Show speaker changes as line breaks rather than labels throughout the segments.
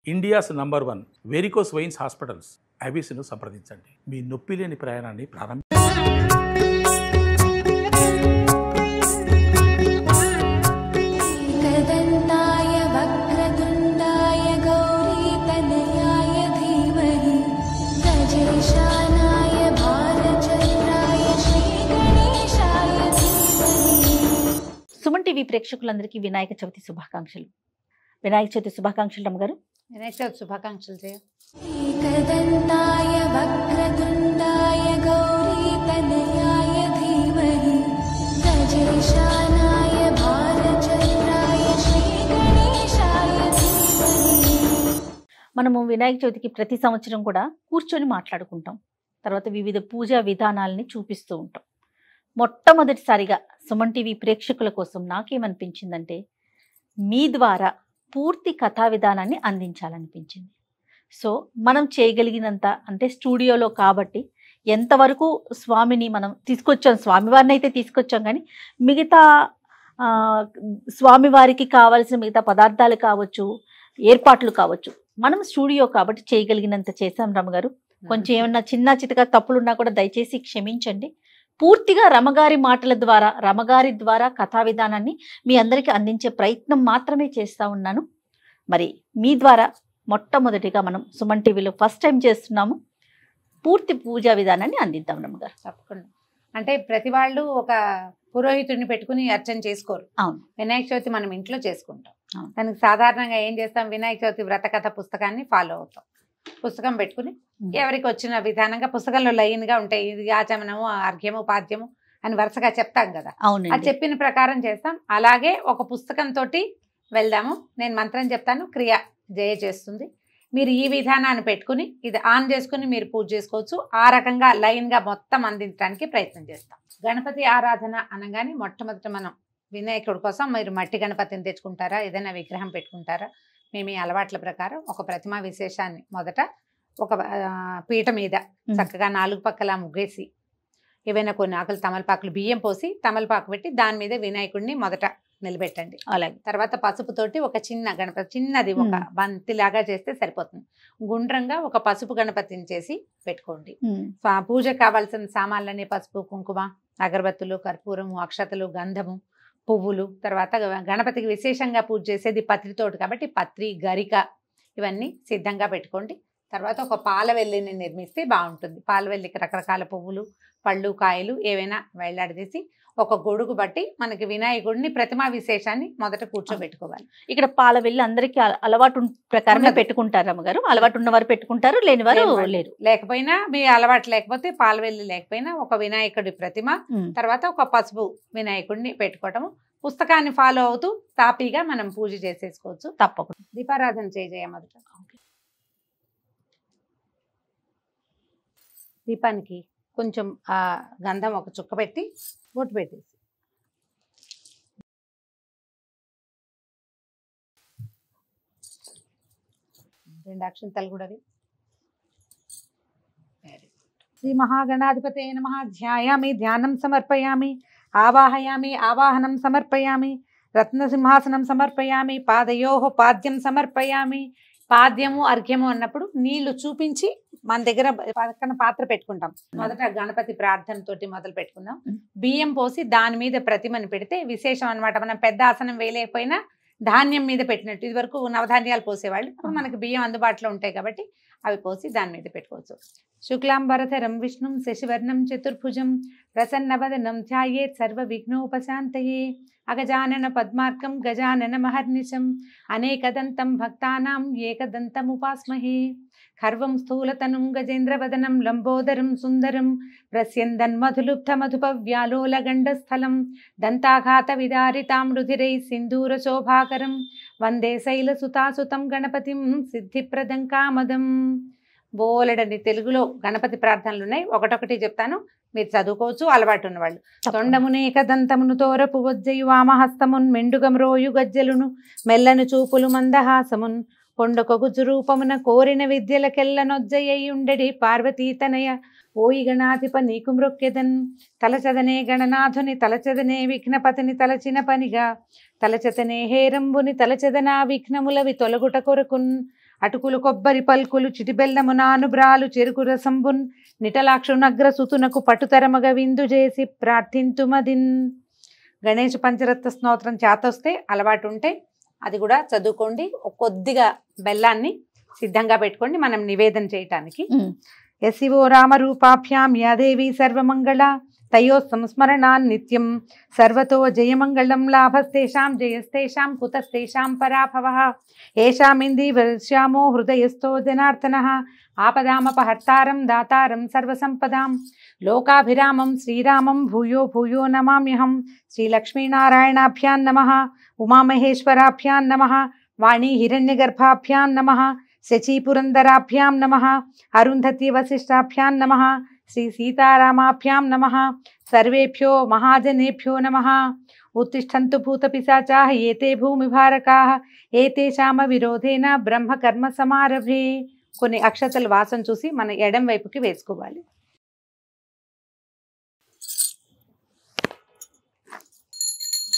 India's number 1 varicose veins hospitals ఐబీసీను సంప్రదించండి. మీ నొప్పి లేని ప్రయాణాన్ని
సుమన్ టీవీ ప్రేక్షకులందరికీ వినాయక చవితి శుభాకాంక్షలు. వినాయక చవితి శుభాకాంక్షలు రమ్మగారు.
వినాయక చవితి శుభాకాంక్షలు చేయ.
మనము వినాయక చవితికి ప్రతి సంవత్సరం కూడా కూర్చొని మాట్లాడుకుంటాం. తర్వాత వివిధ పూజా విధానాలని చూపిస్తూ ఉంటాం. మొట్టమొదటిసారిగా సుమన్ టీవీ ప్రేక్షకుల కోసం నాకేమనిపించిందంటే మీ ద్వారా పూర్తి కథా విధానాన్ని అందించాలనిపించింది. సో మనం చేయగలిగినంత, అంటే స్టూడియోలో కాబట్టి ఎంతవరకు స్వామిని మనం తీసుకొచ్చాం, స్వామివారిని అయితే తీసుకొచ్చాం, కానీ మిగతా స్వామివారికి కావాల్సిన మిగతా పదార్థాలు కావచ్చు, ఏర్పాట్లు కావచ్చు, మనం స్టూడియో కాబట్టి చేయగలిగినంత చేశాం రమగారు. కొంచెం ఏమన్నా చిన్న చితక తప్పులున్నా కూడా దయచేసి క్షమించండి. పూర్తిగా రమగారి మాటల ద్వారా, రమగారి ద్వారా కథా విధానాన్ని మీ అందరికీ అందించే ప్రయత్నం మాత్రమే చేస్తూ ఉన్నాను. మరి మీ ద్వారా మొట్టమొదటిగా మనం సుమన్ టీవీలో ఫస్ట్ టైం చేస్తున్నాము. పూర్తి పూజా విధానాన్ని అందిద్దాం రమగారు.
తప్పకుండా. అంటే ప్రతి వాళ్ళు ఒక పురోహితుడిని పెట్టుకుని అర్చన చేసుకోరు.
అవును.
వినాయక చవితి మనం ఇంట్లో చేసుకుంటాం.
అవును.
దానికి సాధారణంగా ఏం చేస్తాం, వినాయక చవితి వ్రతకథ పుస్తకాన్ని ఫాలో అవుతాం. పుస్తకం పెట్టుకుని ఎవరికి వచ్చిన విధానంగా పుస్తకంలో లైన్గా ఉంటాయి. ఇది ఆచమనము, అర్ఘ్యము, పాద్యము అని వరుసగా చెప్తాం కదా.
అవును.
అది చెప్పిన ప్రకారం చేస్తాం. అలాగే ఒక పుస్తకంతో వెళ్దాము. నేను మంత్రం చెప్తాను, క్రియ జయ చేస్తుంది. మీరు ఈ విధానాన్ని పెట్టుకుని ఇది ఆన్ చేసుకుని మీరు పూజ చేసుకోవచ్చు. ఆ రకంగా లైన్గా మొత్తం అందించడానికి ప్రయత్నం చేస్తాం. గణపతి ఆరాధన అనగానే మొట్టమొదట మనం వినాయకుడి కోసం మీరు మట్టి గణపతిని తెచ్చుకుంటారా, ఏదైనా విగ్రహం పెట్టుకుంటారా? మేము ఈ అలవాట్ల ప్రకారం ఒక ప్రతిమా విశేషాన్ని మొదట ఒక పీట మీద చక్కగా 4 పక్కల ముగ్గేసి ఏవైనా కొన్ని ఆకులు తమలపాకులు బియ్యం పోసి తమలపాకు పెట్టి దాని మీద వినాయకుడిని మొదట నిలబెట్టండి. అలాగే తర్వాత పసుపుతోటి ఒక చిన్న గణపతి, చిన్నది ఒక బంతిలాగా చేస్తే సరిపోతుంది. గుండ్రంగా ఒక పసుపు గణపతిని చేసి పెట్టుకోండి. పూజకు కావాల్సిన సామాన్లన్నీ పసుపు, కుంకుమ, అగరబత్తులు, కర్పూరము, అక్షతలు, గంధము, పువ్వులు. తర్వాత గణపతికి విశేషంగా పూజ చేసేది పత్రితోటి కాబట్టి పత్రి, గరిక ఇవన్నీ సిద్ధంగా పెట్టుకోండి. తర్వాత ఒక పాలవెల్లిని నిర్మిస్తే బాగుంటుంది. పాలవెల్లికి రకరకాల పువ్వులు, పళ్ళు, కాయలు ఏవైనా వేలాడదీసి ఒక గొడుగు బట్టి మనకి వినాయకుడిని ప్రతిమా విశేషాన్ని మొదట కూర్చోబెట్టుకోవాలి.
ఇక్కడ పాలవెల్లి అందరికీ అలవాటు ప్రకారంగా పెట్టుకుంటారు రమ్మగారు. అలవాటు ఉన్నవారు పెట్టుకుంటారు, లేని వారు లేరు.
లేకపోయినా మీ అలవాటు లేకపోతే పాలవెల్లి లేకపోయినా ఒక వినాయకుడి ప్రతిమ, తర్వాత ఒక పసుపు వినాయకుడిని పెట్టుకోవటము. పుస్తకాన్ని ఫాలో అవుతూ తాపీగా మనం పూజ చేసేసుకోవచ్చు.
తప్పకుండా.
దీపారాధన చేయ మొదట. దీపానికి కొంచెం ఆ గంధం ఒక చుక్క పెట్టి బొట్టు పెట్టేసి రెండు అక్షంతలు కూడా. శ్రీ మహాగణాధిపతే నమః. ధ్యాయామి, ధ్యానం సమర్పయామి, ఆవాహయామి, ఆవాహనం సమర్పయామి, రత్నసింహాసనం సమర్పయామి, పాదయోః పాద్యం సమర్పయామి. పాద్యము, అర్ఘ్యము అన్నప్పుడు నీళ్లు చూపించి మన దగ్గర పక్కన పాత్ర పెట్టుకుంటాం. మొదట గణపతి ప్రార్థనతోటి మొదలు పెట్టుకుందాం. బియ్యం పోసి దాని మీద ప్రతిమని పెడితే విశేషం అనమాట. మనం పెద్ద ఆసనం వేయలేకపోయినా ధాన్యం మీద పెట్టినట్టు. ఇది వరకు నవధాన్యాలు పోసేవాళ్ళు, ఇప్పుడు మనకి బియ్యం అందుబాటులో ఉంటాయి కాబట్టి అవి పోసి దాని మీద పెట్టుకోవచ్చు. శుక్లాంబరధరం విష్ణుం శశివర్ణం చతుర్భుజం ప్రసన్నవదనం ధ్యాయేత్ సర్వ విఘ్నోపశాంతయే. అగజానన పద్మార్కం గజానన మహర్నిశం అనేకదంతం భక్తానాం ఏకదంతముపాస్మహే. ఖర్వం స్థూలతనుం గజేంద్రవదనం లంబోదరం సుందరం ప్రస్యందన్మధులుబ్ధమధుపవ్యాలోలగండస్థలం దంతాఘాత విదారితాం రుధిరై సింధూర శోభాకరం వందే శైలసుతాసుతం గణపతిం సిద్ధిప్రదం కామదం. బోలెడని తెలుగులో గణపతి ప్రార్థనలు ఉన్నాయి. ఒకటొకటి చెప్తాను, మీరు చదువుకోవచ్చు అలవాటు ఉన్నవాళ్ళు. తొండమునేక దంతమును తోరపు వజ్జయు వామహస్తమున్ మెండుగమ్రోయు గజ్జలును మెల్లను చూపులు మందహాసమున్ కొండకొగుజు రూపమున కోరిన విద్యలకెల్లనొజ్జయ్యుండెడి పార్వతీతనయ. ఓయి గణాధిప నీకు మృక్కెదన్ తలచదనే గణనాథుని తలచదనే విఘ్నపతిని తలచిన పనిగా తలచతనే హేరంబుని తలచదనా విఘ్నములవి తొలగుట కొరకున్ అటుకులు కొబ్బరి పల్కులు చిటిబెల్లము నానుబ్రాలు చెరుకు రసంబున్ నిటలాక్షునగ్ర సుతునకు పట్టుతరమగ విందు చేసి ప్రార్థింతుమదిన్. గణేష్ పంచరత్న స్తోత్రం చేతొస్తే అలవాటు ఉంటే అది కూడా చదువుకోండి. కొద్దిగా బెల్లాన్ని సిద్ధంగా పెట్టుకోండి మనం నివేదన చేయటానికి. యశివో రామరూపాభ్యాం యాదేవి సర్వమంగళ తయో సంస్మరణాన్ నిత్యం సర్వతో జయమంగళం లాభస్తేషాం జయస్తేషాం కుతస్తేషాం పరాభవః ఏషామింది వర్ష్యామో హృదయస్థో జనార్దనః ఆపదామపహర్తారం దాతారం సర్వసంపదాం లోకాభిరామం శ్రీరామం భూయో భూయో నమామ్యహం. శ్రీలక్ష్మీనారాయణాభ్యాం నమః ఉమామహేశ్వరాభ్యాం నమః వాణీ హిరణ్యగర్భాభ్యాం నమః శచీపురందరాభ్యాం నమః అరుంధతి వశిష్టాభ్యాం నమః శ్రీ సీతారామాభ్యాం నమః సర్వేభ్యో మహాజనేభ్యో నమః. ఉత్తిష్టంతు భూతపిశాచాః ఏతే భూమిభారకాః ఏతేషామ విరోధేన బ్రహ్మకర్మ సమారభే. కొన్ని అక్షతల వాసన చూసి మన ఎడం వైపుకి వేసుకోవాలి.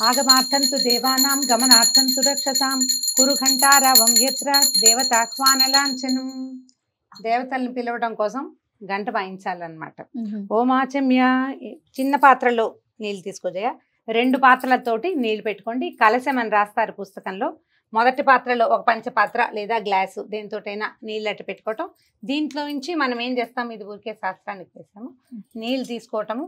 ఆగమార్థంతు దేవానాం గమనార్థంతు రక్షసాం కురు ఘంటారావం యత్ర దేవతాహ్వానలాంఛనం. దేవతల్ని పిలవడం కోసం గంట వాయించాలన్నమాట. ఓమాచమ్య చిన్న పాత్రలో నీళ్ళు తీసుకోజయ. 2 పాత్రలతోటి నీళ్ళు పెట్టుకోండి. కలశం అని రాస్తారు పుస్తకంలో. మొదటి పాత్రలో ఒక పంచపాత్ర లేదా గ్లాసు దేనితోటైనా నీళ్ళు అట్టు పెట్టుకోవటం. దీంట్లో నుంచి మనం ఏం చేస్తాం, ఇది ఊరికే శాస్త్రానికి చేస్తాము. నీళ్ళు తీసుకోవటము.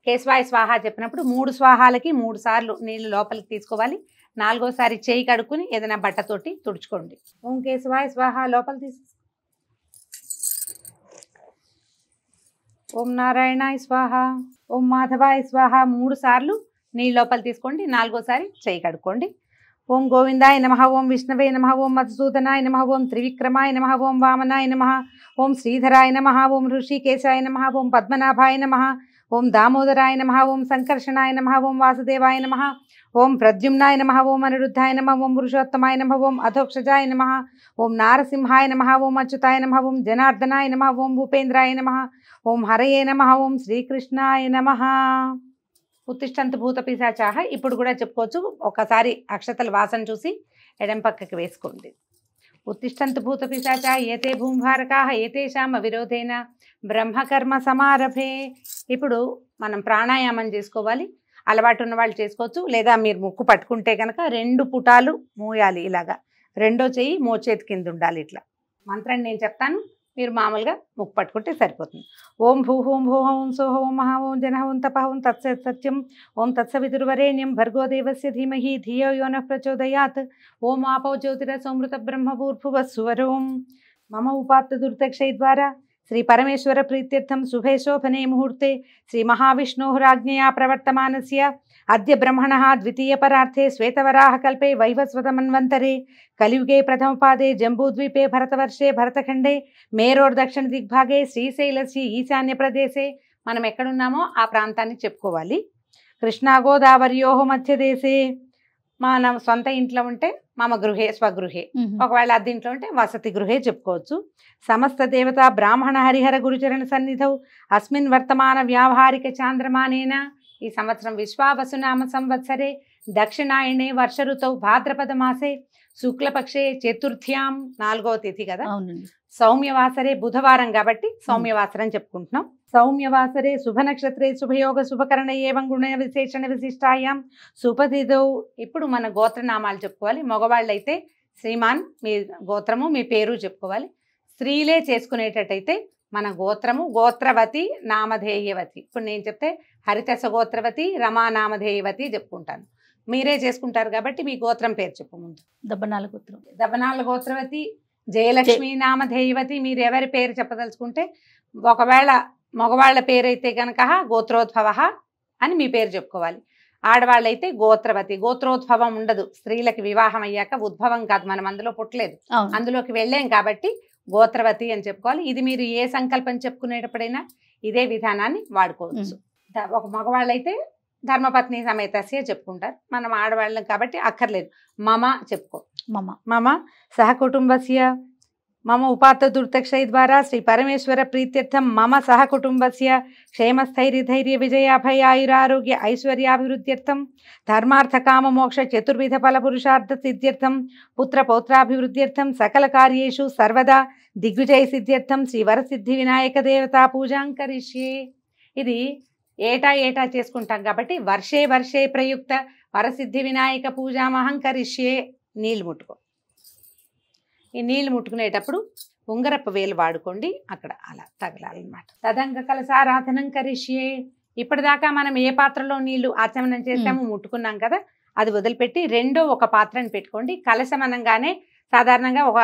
కేశవాయ స్వాహ చెప్పినప్పుడు 3 స్వాహాలకి 3 సార్లు నీళ్ళు లోపలికి తీసుకోవాలి. 4వసారి చేయి కడుక్కుని ఏదైనా బట్టతోటి తుడుచుకోండి. ఓం కేశవాయ స్వాహ లోపల తీసు. ఓం నారాయణాయ స్వాహ ఓం మాధవాయ స్వాహ 3 సార్లు నీళ్ళు లోపల తీసుకోండి. 4వసారి చేయి కడుక్కోండి. ఓం గోవిందాయ నమః ఓం విష్ణవే నమః ఓం మధుసూదనాయ నమః ఓం త్రివిక్రమాయ నమః ఓం వామనాయ నమః ఓం శ్రీధరాయ నమః ఓం ఋషికేశాయ నమః ఓం పద్మనాభాయ నమః ఓం దామోదరాయ నమః ఓం సంకర్షణాయ నమః ఓం వాసుదేవాయ నమః ఓం ప్రద్యుమ్నాయ నమః ఓం అనిరుద్ధాయ నమః ఓం పురుషోత్తమాయ నమః ఓం అధోక్షజాయ నమః ఓం నారసింహాయ నమః ఓం అచ్యుతాయ నమః ఓం జనార్దనాయ నమః ఓం భూపేంద్రాయ నమః ఓం హరయే నమః ఓం శ్రీకృష్ణాయ నమః. ఉత్తిష్టంతు భూత పిశాచాః ఇప్పుడు కూడా చెప్పుకోవచ్చు. ఒకసారి అక్షతల వాసన చూసి ఎడం పక్కకి వేసుకోండి. ఉత్తిష్టంతు భూత పిశాచాః ఏతే భూమిభారకాః ఏతేషాం అవిరోధేన బ్రహ్మకర్మ సమారభే. ఇప్పుడు మనం ప్రాణాయామం చేసుకోవాలి. అలవాటు ఉన్న వాళ్ళు చేసుకోవచ్చు. లేదా మీరు ముక్కు పట్టుకుంటే కనుక 2 పుటాలు మూయాలి. ఇలాగా 2వ చెయ్యి మోచేతి కింద ఉండాలి. ఇట్లా మంత్రాన్ని నేను చెప్తాను, మీరు మామూలుగా ముక్కు పట్టుకుంటే సరిపోతుంది. ఓం భూహోం భూహం ఓం సోహం ఓం మహా ఓం జన ఓం తప ఓం తత్సత్ సత్యం ఓం తత్సవితుర్వరేణ్యం భర్గో దేవస్య ధీమహి ధియో యో నః ప్రచోదయాత్ ఓం ఆపో జ్యోతిరసోమృత బ్రహ్మభూర్భువస్సువరోం. మమ ఉపాత్త దుర్దక్షై ద్వారా శ్రీ పరమేశ్వర ప్రీత్యర్థం శుభే శోభనే ముహూర్తే శ్రీ మహావిష్ణోరాజ్ఞయా ప్రవర్తమానస్య అద్య బ్రహ్మణః ద్వితీయ పరార్థే శ్వేతవరాహ కల్పే వైవస్వతమన్వంతరే కలియుగే ప్రథమపాదే జంబూద్వీపే భరతవర్షే భరతఖండే మేరోర్ దక్షిణ దిగ్భాగే శ్రీశైలస్య ఈశాన్య ప్రదేశే. మనం ఎక్కడున్నామో ఆ ప్రాంతాన్ని చెప్పుకోవాలి. కృష్ణా గోదావరియోహ మధ్యదేశే. మన సొంత ఇంట్లో ఉంటే మమ గృహే స్వగృహే, ఒకవేళ అద్దె ఇంట్లో ఉంటే వసతి గృహే చెప్పుకోవచ్చు. సమస్త దేవత బ్రాహ్మణ హరిహర గురుచరణ సన్నిధౌ అస్మిన్ వర్తమాన వ్యావహారిక చాంద్రమానేన. ఈ సంవత్సరం విశ్వావసునామ సంవత్సరే దక్షిణాయనే వర్ష ఋతౌ భాద్రపద మాసే శుక్లపక్షే చతుర్థ్యాం 4వ తిథి కదా. సౌమ్యవాసరే బుధవారం కాబట్టి సౌమ్యవాసరం చెప్పుకుంటున్నాం. సౌమ్యవాసరే శుభ నక్షత్రే శుభయోగ శుభకరణ ఏవం గుణ విశేషణ విశిష్టాయాం సుపతిథౌ. ఇప్పుడు మన గోత్రనామాలు చెప్పుకోవాలి. మగవాళ్ళైతే శ్రీమాన్ మీ గోత్రము మీ పేరు చెప్పుకోవాలి. స్త్రీలే చేసుకునేటట్టయితే మన గోత్రము గోత్రవతి నామధేయవతి. ఇప్పుడు నేను చెప్తే హరితస గోత్రవతి రమా నామధేయవతి చెప్పుకుంటాను. మీరే చేసుకుంటారు కాబట్టి మీ గోత్రం పేరు చెప్పు ముందు.
దబ్బనాల గోత్రం.
దబ్బనాల గోత్రవతి జయలక్ష్మి నామధేయవతి. మీరు ఎవరి పేరు చెప్పదలుచుకుంటే, ఒకవేళ మగవాళ్ళ పేరైతే కనుక గోత్రోద్భవ అని మీ పేరు చెప్పుకోవాలి. ఆడవాళ్ళైతే గోత్రవతి. గోత్రోద్భవం ఉండదు. స్త్రీలకి వివాహం అయ్యాక ఉద్భవం కాదు, మనం అందులో పుట్టలేదు, అందులోకి వెళ్ళాం కాబట్టి గోత్రవతి అని చెప్పుకోవాలి. ఇది మీరు ఏ సంకల్పం చెప్పుకునేటప్పుడైనా ఇదే విధానాన్ని వాడుకోవచ్చు. ఒక మగవాళ్ళైతే ధర్మపత్ని సమేతస్య చెప్పుకుంటారు. మనం ఆడవాళ్ళం కాబట్టి అక్కర్లేదు. మమ చెప్పుకో. మమ సహకుటుంబస్య మమ ఉపాత్త దుర్దక్షై ద్వారా శ్రీ పరమేశ్వర ప్రీత్యర్థం మమ సహ కుటుంబస్య క్షేమస్థైర్యధైర్య విజయాభయాయురారోగ్య ఐశ్వర్యాభివృద్ధ్యర్థం ధర్మార్థ కామ మోక్ష చతుర్విధ ఫల పురుషార్థ సిద్ధ్యర్థం పుత్ర పౌత్రాభివృద్ధ్యర్థం సకల కార్యేషు సర్వదా దిగ్విజయ సిద్ధ్యర్థం శ్రీ వరసిద్ధి వినాయక దేవతా పూజాం కరిష్యే. ఇది ఏటా చేసుకుంటాం కాబట్టి వర్షే వర్షే ప్రయుక్త వరసిద్ధి వినాయక పూజామహం కరిష్యే. నీళ్ళు ముట్టుకో. ఈ నీళ్ళు ముట్టుకునేటప్పుడు ఉంగరపు వేలు వాడుకోండి, అక్కడ అలా తగలాలన్నమాట. తదంగ కలసారాధనం కరిష్యే. ఇప్పటిదాకా మనం ఏ పాత్రలో నీళ్లు ఆచమనం చేసామో ముట్టుకున్నాం కదా, అది వదిలిపెట్టి రెండో ఒక పాత్రని పెట్టుకోండి. కలశం అనగానే సాధారణంగా ఒక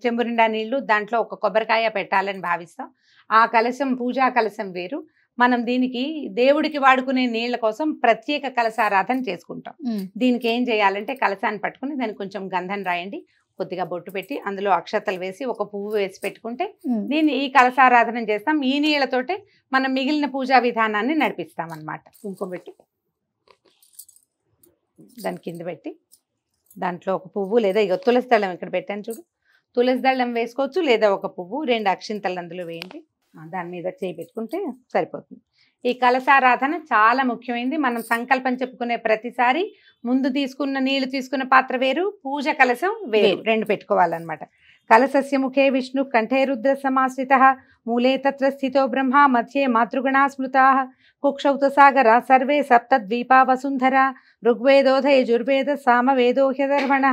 చెంబు నిండా నీళ్లు, దాంట్లో ఒక కొబ్బరికాయ పెట్టాలని భావిస్తాం. ఆ కలశం పూజా కలశం వేరు. మనం దీనికి దేవుడికి వాడుకునే నీళ్ల కోసం ప్రత్యేక కలశారాధన చేసుకుంటాం. దీనికి ఏం చేయాలంటే కలశాన్ని పట్టుకుని దానికి కొంచెం గంధం రాయండి, కొద్దిగా బొట్టు పెట్టి అందులో అక్షతలు వేసి ఒక పువ్వు వేసి పెట్టుకుంటే దీన్ని ఈ కలశారాధన చేస్తాం. ఈ నీళ్లతోటే మనం మిగిలిన పూజా విధానాన్ని నడిపిస్తాం అన్నమాట. కుంకుమ పెట్టి దాని కింద పెట్టి దాంట్లో ఒక పువ్వు లేదా ఇక తులసి దళం ఇక్కడ పెట్టాను చూడు, తులసి దళం వేసుకోవచ్చు లేదా ఒక పువ్వు, 2 అక్షింతలు అందులో వేయండి. దాని మీద చేయి పెట్టుకుంటే సరిపోతుంది. ఈ కలశారాధన చాలా ముఖ్యమైనది. మనం సంకల్పం చెప్పుకునే ప్రతిసారి ముందు తీసుకున్న నీళ్లు తీసుకున్న పాత్ర వేరు, పూజ కలశం వేరు, 2 పెట్టుకోవాలన్నమాట. కలశస్య ముఖే విష్ణు కంఠే రుద్ర సమాశ్రిత మూలే తత్ర స్థితో బ్రహ్మ మధ్యే మాతృగణా స్మృతా కుక్షౌత సాగర సర్వే సప్తద్వీపా వసుంధర ఋగ్వేదోధ యజుర్వేద సామవేదో హ్యధర్వణ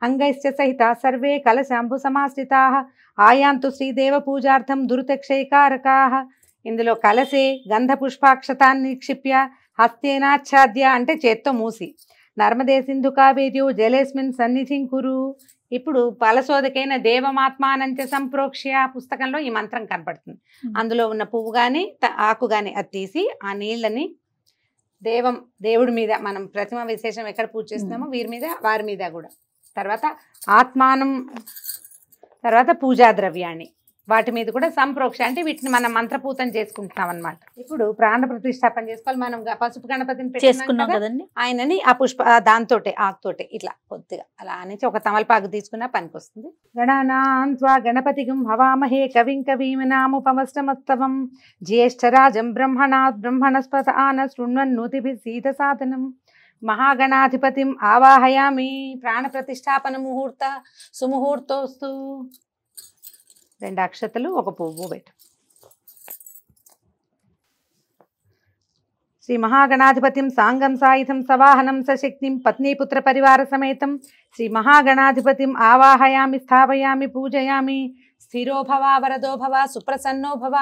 అంగైశ్చ సహిత సర్వే కలశాంబు సమాశ్రితా ఆయాంతు శ్రీదేవ పూజార్థం దురుతక్షైకారకా. ఇందులో కలసే గంధ పుష్పాక్షతాన్ని నిక్షిప్య హస్తేనాచ్ఛాద్య అంటే చేత్తో మూసి నర్మదే సింధు కావేర్యో జలేస్మిన్ సన్నిధిం కురు. ఇప్పుడు ఫలశోధకైన దేవమాత్మానంచ సంప్రోక్ష్య పుస్తకంలో ఈ మంత్రం కనపడుతుంది. అందులో ఉన్న పువ్వు కానీ ఆకు కానీ అది తీసి ఆ నీళ్ళని దేవుడి మీద, మనం ప్రతిమ విశేషం ఎక్కడ పూజ చేస్తున్నామో వీరి మీద వారి మీద కూడా, తర్వాత ఆత్మానం, తర్వాత పూజా ద్రవ్యాన్ని వాటి మీద కూడా సంప్రోక్ష అంటే వీటిని మనం మంత్రపూతం చేసుకుంటున్నాం అన్నమాట. ఇప్పుడు ప్రాణ ప్రతిష్టాపన చేసుకోవాలి. మనం పసుపు గణపతిని
చేసుకున్నాం కదండి,
ఆయనని ఆ దాంతోటే ఆకుతోటే ఇట్లా కొద్దిగా అలా అనేసి ఒక తమలపాకు తీసుకున్నా పనికి వస్తుంది. గణానాన్త్వా గణపతిగం హవామహే కవిం కవీమనాముపమస్తమస్తవం జ్యేష్ఠరాజం బ్రహ్మణస్పత ఆన శృణ్వన్నోతిభిः సీత సాధనం మహాగణాధిపతిం ఆవాహయామి. ప్రాణ ప్రతిష్టాపన ముహూర్త సుముహూర్తోస్తు. 2 అక్షతలు ఒక పువ్వు పెట్టు. శ్రీ మహాగణాధిపతిం సాంగం సాయుధం సవాహనం సశక్తిం పత్నీపుత్ర పరివార సమేతం శ్రీ మహాగణాధిపతిం ఆవాహయామి స్థాపయామి పూజయామి. స్థిరో భవ వరదో భవ సుప్రసన్నో భవ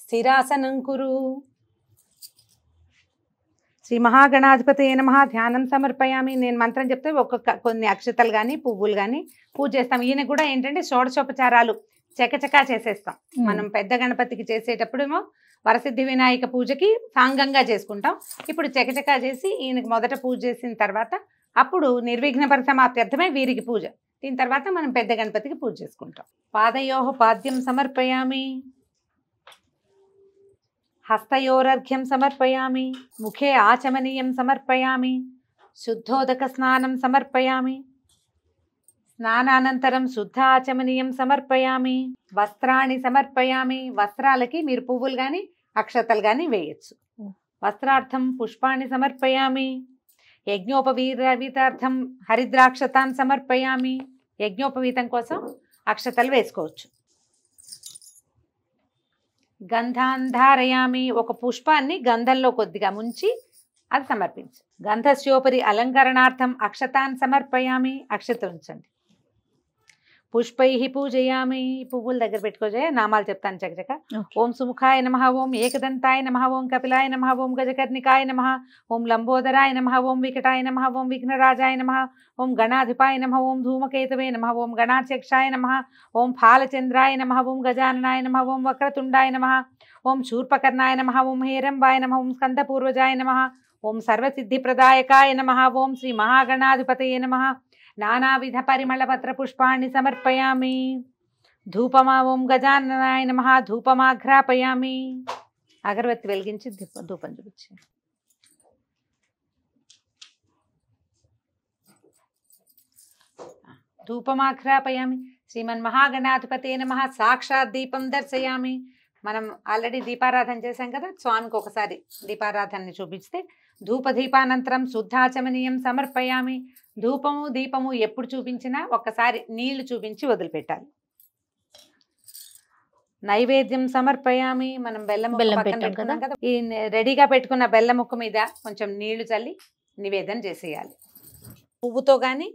స్థిరాసనం కురు. శ్రీ మహాగణాధిపతయే నమః. ధ్యానం సమర్పయామి. నేను మంత్రం చెప్తే కొన్ని అక్షతలు కానీ పువ్వులు కానీ పూజ చేస్తాం. ఈయన కూడా ఏంటంటే షోడశోపచారాలు చకచకా చేసేస్తాం. మనం పెద్ద గణపతికి చేసేటప్పుడేమో వరసిద్ధి వినాయక పూజకి సాంగంగా చేసుకుంటాం. ఇప్పుడు చకచకా చేసి ఈయనకి మొదట పూజ చేసిన తర్వాత అప్పుడు నిర్విఘ్న పరిసమాప్త్యర్థమే వీరికి పూజ. దీని తర్వాత మనం పెద్ద గణపతికి పూజ చేసుకుంటాం. పాదయోః పాద్యం సమర్పయామి. హస్తయోరర్ఘ్యం సమర్పయామి. ముఖే ఆచమనీయం సమర్పయామి. శుద్ధోదక స్నానం సమర్పయామి. స్నానానంతరం శుద్ధ ఆచమనీయం సమర్పయామి. వస్త్రాన్ని సమర్పయామి. వస్త్రాలకి మీరు పువ్వులు కానీ అక్షతలు కానీ వేయచ్చు. వస్త్రార్థం పుష్పాన్ని సమర్పయామి. యజ్ఞోపవీతార్థం హరిద్రాక్షతాన్ సమర్పయామి. యజ్ఞోపవీతం కోసం అక్షతలు వేసుకోవచ్చు. గంధాన్ ధారయామి. ఒక పుష్పాన్ని గంధంలో కొద్దిగా ముంచి అది సమర్పించు. గంధస్యోపరి అలంకరణార్థం అక్షతాన్ సమర్పయామి. అక్షత ఉంచండి. పుష్పై పూజయామి. పువ్వుల దగ్గర పెట్టుకోజాయ. నామాలు చెప్తాను చకచక. ఓం సుముఖాయ నమః, ఓం ఏకదంతాయ నమః, ఓం కపిలాయ నమః, ఓం గజకర్ణికాయ నమః, ఓం లంబోదరాయ నమః, ఓం వికటాయ నమః, ఓం విఘ్నరాజాయ నమః, ఓం గణాధిపాయ నమః, ఓం ధూమకేతవే నమః, ఓం గణాధ్యక్షాయ నమః, ఓం ఫాలచంద్రాయ నమః, ఓం గజాననాయ నమః, ఓం వక్రతుండాయ నమః, ఓం శూర్పకర్ణాయ నమః, ఓం హేరంబాయ నమః, ఓం స్కందపూర్వజాయ నమః, ఓం సర్వసిద్ధిప్రదాయకాయ నమః, ఓం శ్రీ మహాగణాధిపతయే నమః. నానావిధ పరిమళపత్ర పుష్పాన్ని సమర్పయామి. ధూపమా ఓం గజాననాయ నమః. ధూపమాఘ్రాపయామి. అగరబత్తి వెలిగించి ధూపం చూపించి. ధూపమాఘ్రాపయామి. శ్రీమన్మహాగణాధిపతే నమః. సాక్షాత్ దీపం దర్శయామి. మనం ఆల్రెడీ దీపారాధన చేశాం కదా, స్వామికి ఒకసారి దీపారాధనని చూపిస్తే ధూపదీపానంతరం శుద్ధాచమనీయం సమర్పయామి. ధూపము దీపము ఎప్పుడు చూపించినా ఒక్కసారి నీళ్లు చూపించి వదిలిపెట్టాలి. నైవేద్యం సమర్పయామి. మనం బెల్లం
బెల్లం
పక్కన
పెట్టాం
పెట్టుకున్నాం కదా, ఈ రెడీగా పెట్టుకున్న బెల్లం ముక్క మీద కొంచెం నీళ్లు చల్లి నివేదన చేసేయాలి. పువ్వుతో కానీ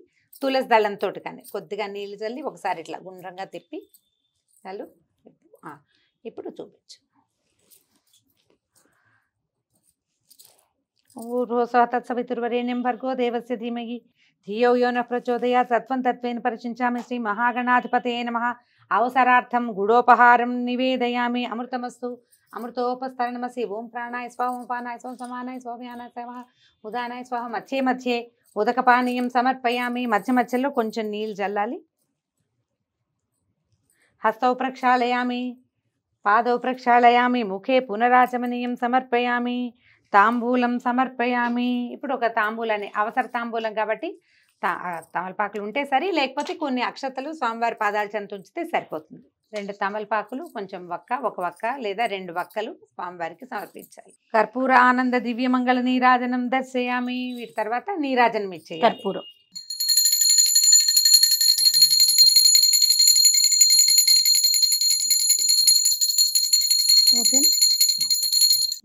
తులసి దళంతో కానీ కొద్దిగా నీళ్లు చల్లి ఒకసారి ఇట్లా గుండ్రంగా తిప్పి చాలు. ఇప్పుడు చూపించు. తత్సవితుర్వరేణ్యం భర్గో దేవస్య ధీమహి ధియో యో నః ప్రచోదయాత్. తత్వం తత్వేన పరిచించామి. శ్రీ మహాగణాధిపతయే నమః. అవసరార్థం గుడోపహారం నివేదయామి. అమృతమస్తు. అమృతోపస్తరణమసి. ఓం ప్రాణాయ స్వాహ, ఓం పానాయ స్వాహ, సమానాయ స్వాహ, స్వాహ, ఉదానాయ స్వాహ. మధ్యే మధ్యే ఉదకపానీయం సమర్పయామి. మధ్య మధ్యలో కొంచెం నీళ్ళు చల్లాలి. హస్తౌ ప్రక్షాళయామి, పాదౌ ప్రక్షాళయామి, ముఖే పునరాచమనీయం సమర్పయామి. తాంబూలం సమర్పయామి. ఇప్పుడు ఒక తాంబూలాన్ని, అవసర తాంబూలం కాబట్టి తమలపాకులు ఉంటే సరి, లేకపోతే కొన్ని అక్షతలు స్వామివారి పాదాల చెంత ఉంచితే సరిపోతుంది. 2 తమలపాకులు, కొంచెం ఒక వక్క లేదా 2 వక్కలు స్వామివారికి సమర్పించాలి. కర్పూర ఆనంద దివ్యమంగళ నీరాజనం దర్శయామి. వీటి తర్వాత నీరాజనం ఇచ్చేయాలి.
కర్పూరం. ఓకే.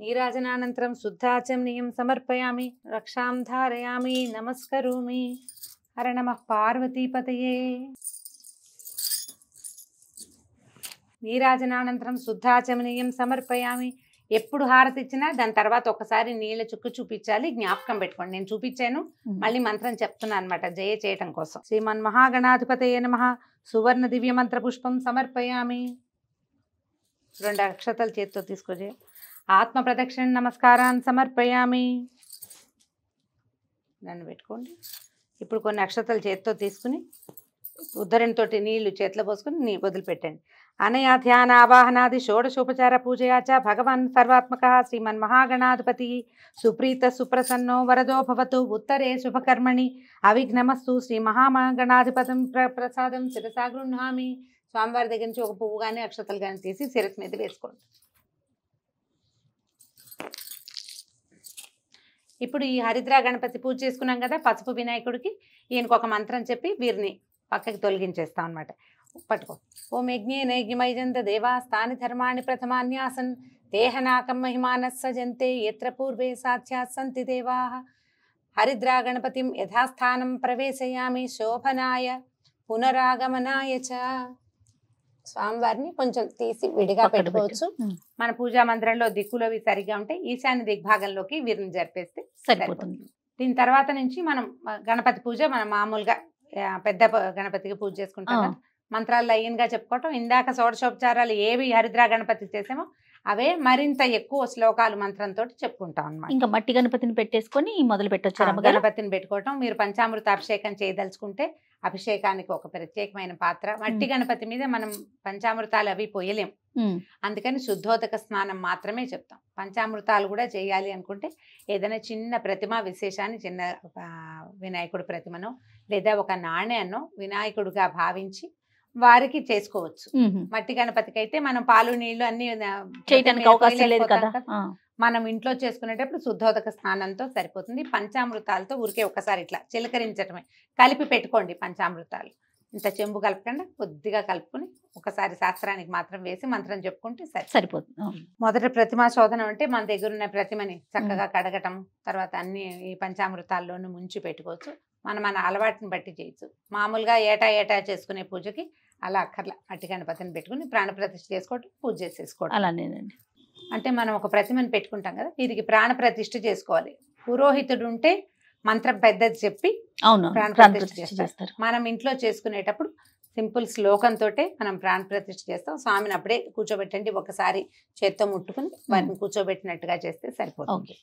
నీరాజనానంతరం శుద్ధాచమనీయం సమర్పయామి. రక్షాం ధారయామి. నమస్కరోమి. హర నమః పార్వతీపతయే. నీరాజనానంతరం శుద్ధాచమనీయం సమర్పయామి. ఎప్పుడు హారతి ఇచ్చినా దాని తర్వాత ఒకసారి నీళ్ళ చుక్కు చూపించాలి. జ్ఞాపకం పెట్టుకోండి. నేను చూపించాను, మళ్ళీ మంత్రం చెప్తున్నాను అనమాట జయ చేయటం కోసం. శ్రీమన్మహాగణాధిపతయే నమః. సువర్ణ దివ్య మంత్ర పుష్పం సమర్పయామి. 2 అక్షతలు చేతితో తీసుకొచ్చే. ఆత్మ ప్రదక్షిణ నమస్కారాన్ని సమర్పయామి. నన్ను పెట్టుకోండి. ఇప్పుడు కొన్ని అక్షతలు చేతితో తీసుకుని ఉద్ధరణతోటి నీళ్లు చేతిలో పోసుకుని వదిలిపెట్టండి. అనయా ధ్యాన ఆవాహనాది షోడశోపచార పూజయా చ భగవాన్ సర్వాత్మక శ్రీమన్మహాగణాధిపతి సుప్రీత సుప్రసన్నో వరదో భవతు. ఉత్తరే శుభకర్మణి అవిఘ్నమస్తు. శ్రీ మహాగణాధిపతం ప్రసాదం శిరసా గృహ్ణామి. స్వామివారి దగ్గర నుంచి ఒక పువ్వు కానీ అక్షతలు కానీ తీసి శిరస్సు మీద వేసుకోండి. ఇప్పుడు ఈ హరిద్రా గణపతి పూజ చేసుకున్నాం కదా, పసుపు వినాయకుడికి ఈయనకు ఒక మంత్రం చెప్పి వీరిని పక్కకి తొలగించేస్తాం అనమాట. పట్టుకో. ఓం యజ్ఞే నైజ్ఞమైజంత దేవా స్థాని ధర్మాణి ప్రథమాన్యాసన్ దేహనాకం మహిమానస్ సజంతే యత్ర పూర్వే సాధ్యాత్ సంతి దేవా. హరిద్రా గణపతిం యథాస్థానం ప్రవేశయామి. శోభనాయ పునరాగమనాయ చ. స్వామివారిని కొంచెం తీసి విడిగా పెట్టుకోవచ్చు. మన పూజా మందిరంలో దిక్కులవి సరిగా ఉంటే ఈశాన్య దిగ్భాగంలోకి వీరిని జరిపేస్తే సరిపోతుంది. దీని తర్వాత నుంచి మనం గణపతి పూజ మనం మామూలుగా పెద్ద గణపతికి పూజ చేసుకుంటాం కదా, మంత్రాలు లైన్గా చెప్పుకోవటం. ఇందాక షోడశోపచారాలు ఏవి హరిద్రా గణపతి చేసామో అవే మరింత ఎక్కువ శ్లోకాలు మంత్రంతో చెప్పుకుంటాం అన్నమాట.
ఇంకా మట్టి గణపతిని పెట్టేసుకొని మొదలు పెట్టొచ్చు.
గణపతిని పెట్టుకోవటం. మీరు పంచామృత అభిషేకం చేయదలుచుకుంటే అభిషేకానికి ఒక ప్రత్యేకమైన పాత్ర. మట్టి గణపతి మీద మనం పంచామృతాలు అవి పోయలేం, అందుకని శుద్ధోదక స్నానం మాత్రమే చెప్తాం. పంచామృతాలు కూడా చేయాలి అనుకుంటే ఏదైనా చిన్న ప్రతిమ విశేషాన్ని, చిన్న వినాయకుడి ప్రతిమనో లేదా ఒక నాణ్యాన్నో వినాయకుడిగా భావించి వారికి చేసుకోవచ్చు. మట్టి గణపతికి అయితే మనం పాలు నీళ్లు అన్ని
చేయడానికి అవకాశం లేదు కదా.
మనం ఇంట్లో చేసుకునేటప్పుడు శుద్ధోదక స్నానంతో సరిపోతుంది. పంచామృతాలతో ఊరికే ఒకసారి ఇట్లా చిలకరించటమే. కలిపి పెట్టుకోండి పంచామృతాలు. ఇంత చెంబు కలపకుండా కొద్దిగా కలుపుకుని ఒకసారి శాస్త్రానికి మాత్రం వేసి మంత్రం చెప్పుకుంటే
సరిపోతుంది.
మొదట ప్రతిమా శోధనం అంటే మన దగ్గర ఉన్న ప్రతిమని చక్కగా కడగటం, తర్వాత అన్ని ఈ పంచామృతాల్లోనూ ముంచి పెట్టుకోవచ్చు. మన అలవాటుని బట్టి చేయొచ్చు. మామూలుగా ఏటా చేసుకునే పూజకి అలా అక్కర్లా. మట్టి గణపతిని పెట్టుకుని ప్రాణప్రతిష్ఠ చేసుకోవటం, పూజ చేసేసుకోవటం.
అలానేనండి.
అంటే మనం ఒక ప్రతిమని పెట్టుకుంటాం కదా, వీరికి ప్రాణప్రతిష్ఠ చేసుకోవాలి. పురోహితుడు ఉంటే మంత్రం పెద్దది చెప్పి ప్రాణప్రతిష్ఠ చేస్తారు. మనం ఇంట్లో చేసుకునేటప్పుడు సింపుల్ శ్లోకంతో మనం ప్రాణప్రతిష్ఠ చేస్తాం. స్వామిని అప్పుడే కూర్చోబెట్టండి, ఒకసారి చేత్తో ముట్టుకుని వారిని కూర్చోబెట్టినట్టుగా చేస్తే సరిపోతుంది.